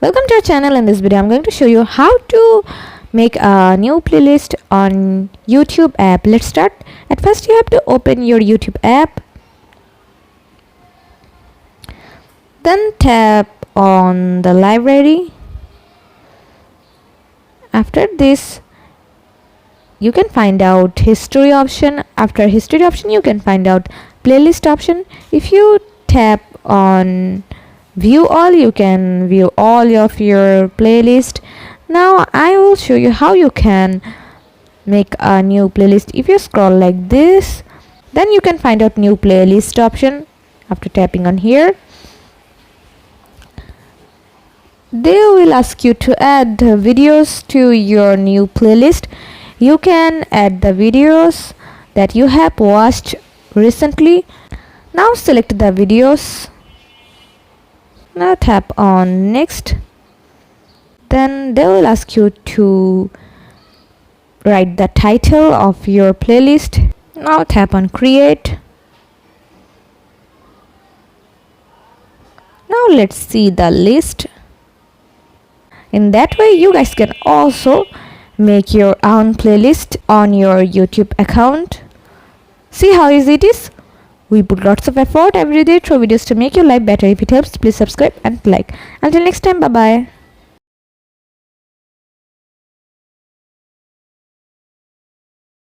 Welcome to our channel. In this video I'm going to show you how to make a new playlist on YouTube app. Let's start. At first you have to open your YouTube app, then tap on the library. After this you can find out history option. After history option you can find out playlist option. If you tap on view all, you can view all of your playlist. Now I will show you how you can make a new playlist. If you scroll like this, then you can find out new playlist option. After tapping on here, they will ask you to add videos to your new playlist. You can add the videos that you have watched recently. Now select the videos. Now tap on next. Then they will ask you to write the title of your playlist. Now tap on create. Now let's see the list. In that way you guys can also make your own playlist on your YouTube account. See how easy it is? We put lots of effort every day through videos to make your life better. If it helps, please subscribe and like. Until next time, bye bye.